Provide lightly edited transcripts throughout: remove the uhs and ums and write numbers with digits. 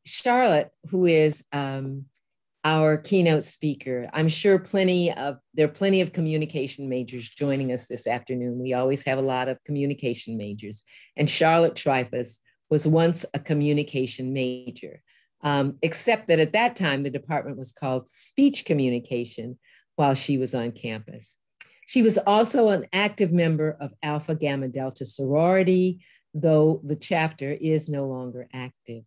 Charlotte, who is our keynote speaker, I'm sure there are plenty of communication majors joining us this afternoon. We always have a lot of communication majors. And Charlotte Triefus was once a communication major, except that at that time, the department was called speech communication while she was on campus. She was also an active member of Alpha Gamma Delta sorority, though the chapter is no longer active.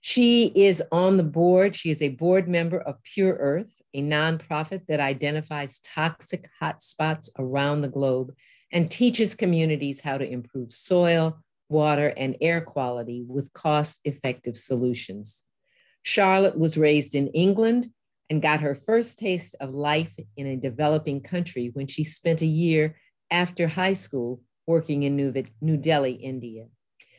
She is on the board. She is a board member of Pure Earth, a nonprofit that identifies toxic hotspots around the globe and teaches communities how to improve soil, water, and air quality with cost-effective solutions. Charlotte was raised in England and got her first taste of life in a developing country when she spent a year after high school working in New Delhi, India.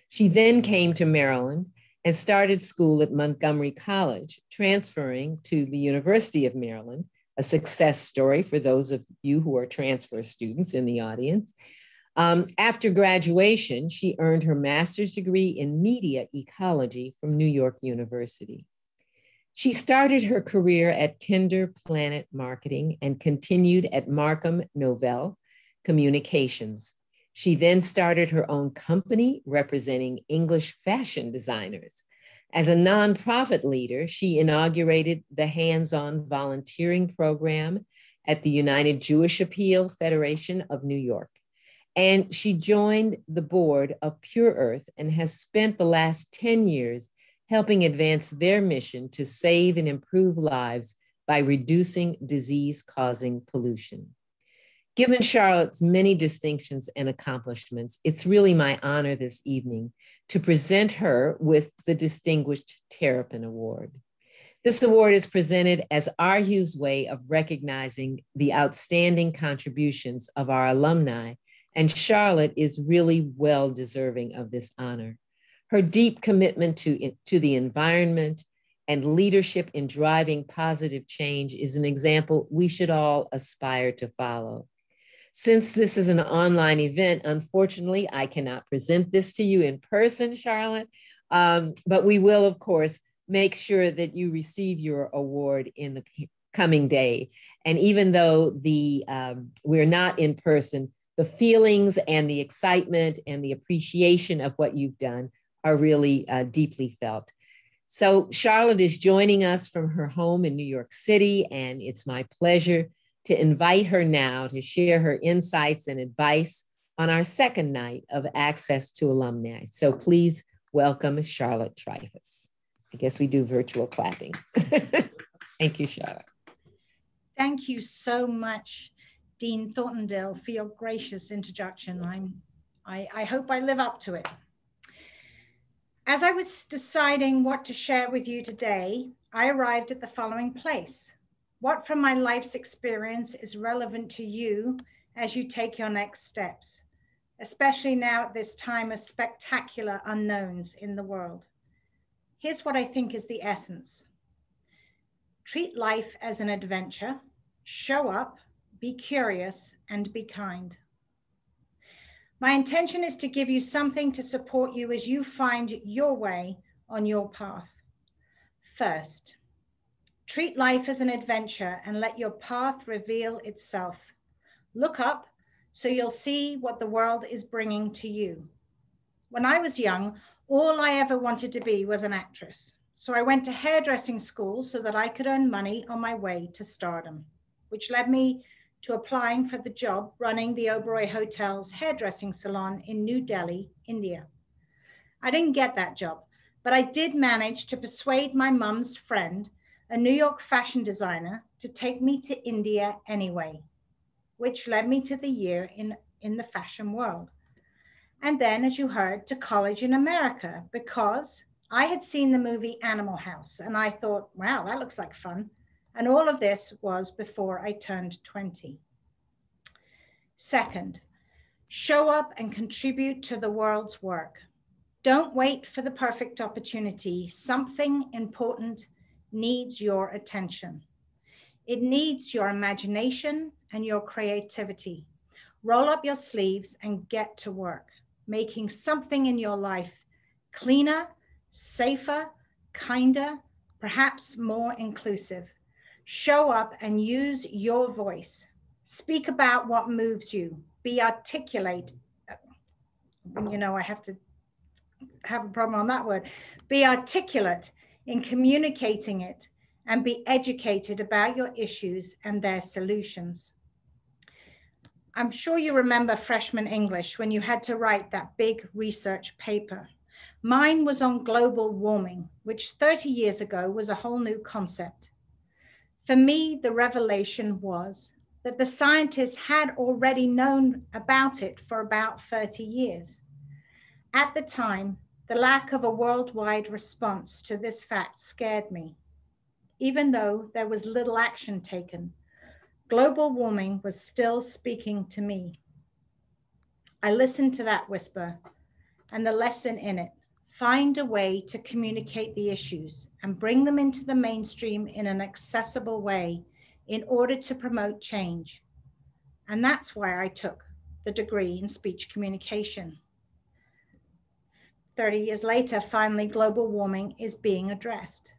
She then came to Maryland and started school at Montgomery College, transferring to the University of Maryland, a success story for those of you who are transfer students in the audience. After graduation, she earned her master's degree in media ecology from New York University. She started her career at Tinder Planet Marketing and continued at Markham Novell Communications. She then started her own company representing English fashion designers. As a nonprofit leader, she inaugurated the hands-on volunteering program at the United Jewish Appeal Federation of New York. And she joined the board of Pure Earth and has spent the last 10 years helping advance their mission to save and improve lives by reducing disease-causing pollution. Given Charlotte's many distinctions and accomplishments, it's really my honor this evening to present her with the Distinguished Terrapin Award. This award is presented as ARHU's way of recognizing the outstanding contributions of our alumni, and Charlotte is really well deserving of this honor. Her deep commitment to the environment and leadership in driving positive change is an example we should all aspire to follow. Since this is an online event, unfortunately, I cannot present this to you in person, Charlotte, but we will, of course, make sure that you receive your award in the coming day. And even though we're not in person, the feelings and the excitement and the appreciation of what you've done are really deeply felt. So Charlotte is joining us from her home in New York City, and it's my pleasure to invite her now to share her insights and advice on our second night of Access to Alumni. So please welcome Charlotte Triefus. I guess we do virtual clapping. Thank you, Charlotte. Thank you so much, Dean Thorntondale, for your gracious introduction. I hope I live up to it. As I was deciding what to share with you today, I arrived at the following place. What from my life's experience is relevant to you as you take your next steps, especially now at this time of spectacular unknowns in the world? Here's what I think is the essence. Treat life as an adventure, show up, be curious, and be kind. My intention is to give you something to support you as you find your way on your path. First, treat life as an adventure and let your path reveal itself. Look up so you'll see what the world is bringing to you. When I was young, all I ever wanted to be was an actress. So I went to hairdressing school so that I could earn money on my way to stardom, which led me to applying for the job running the Oberoi Hotel's hairdressing salon in New Delhi, India. I didn't get that job, but I did manage to persuade my mum's friend, a New York fashion designer, to take me to India anyway, which led me to the year in the fashion world. And then, as you heard, to college in America, because I had seen the movie Animal House and I thought, wow, that looks like fun. And all of this was before I turned 20. Second, show up and contribute to the world's work. Don't wait for the perfect opportunity. Something important needs your attention. It needs your imagination and your creativity. Roll up your sleeves and get to work, making something in your life cleaner, safer, kinder, perhaps more inclusive. Show up and use your voice. Speak about what moves you. Be articulate. You know, I have to have a problem on that word. Be articulate in communicating it and be educated about your issues and their solutions. I'm sure you remember freshman English when you had to write that big research paper. Mine was on global warming, which 30 years ago was a whole new concept. For me, the revelation was that the scientists had already known about it for about 30 years. At the time, the lack of a worldwide response to this fact scared me. Even though there was little action taken, global warming was still speaking to me. I listened to that whisper and the lesson in it. Find a way to communicate the issues and bring them into the mainstream in an accessible way in order to promote change. And that's why I took the degree in speech communication. 30 years later, finally, global warming is being addressed.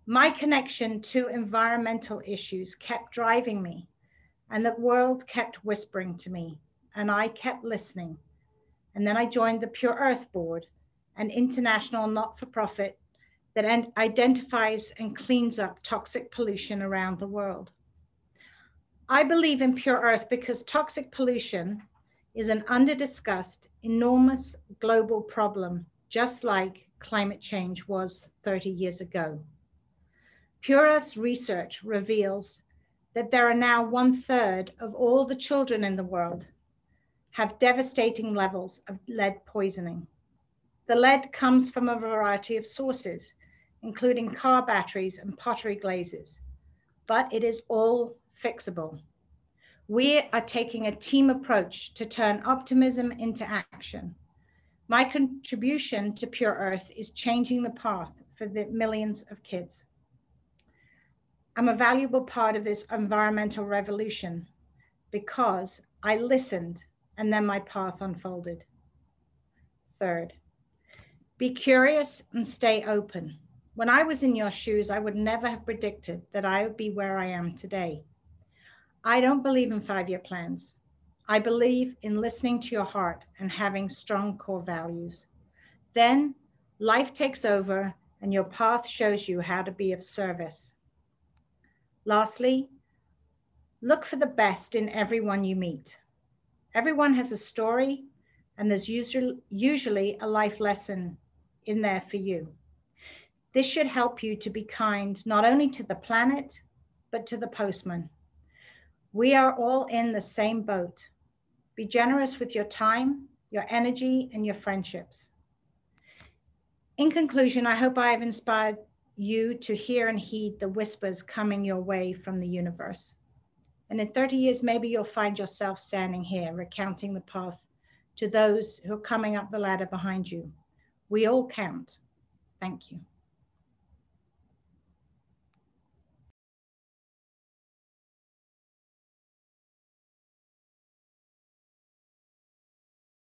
My connection to environmental issues kept driving me, and the world kept whispering to me, and I kept listening. And then I joined the Pure Earth Board, an international not-for-profit that identifies and cleans up toxic pollution around the world. I believe in Pure Earth because toxic pollution is an under-discussed, enormous global problem, just like climate change was 30 years ago. Pure Earth's research reveals that there are now 1/3 of all the children in the world have devastating levels of lead poisoning. The lead comes from a variety of sources, including car batteries and pottery glazes, but it is all fixable. We are taking a team approach to turn optimism into action. My contribution to Pure Earth is changing the path for the millions of kids. I'm a valuable part of this environmental revolution because I listened and then my path unfolded. Third, be curious and stay open. When I was in your shoes, I would never have predicted that I would be where I am today. I don't believe in 5-year plans. I believe in listening to your heart and having strong core values. Then life takes over and your path shows you how to be of service. Lastly, look for the best in everyone you meet. Everyone has a story, and there's usually a life lesson in there for you. This should help you to be kind, not only to the planet, but to the postman. We are all in the same boat. Be generous with your time, your energy, and your friendships. In conclusion, I hope I have inspired you to hear and heed the whispers coming your way from the universe. And in 30 years, maybe you'll find yourself standing here recounting the path to those who are coming up the ladder behind you. We all count. Thank you.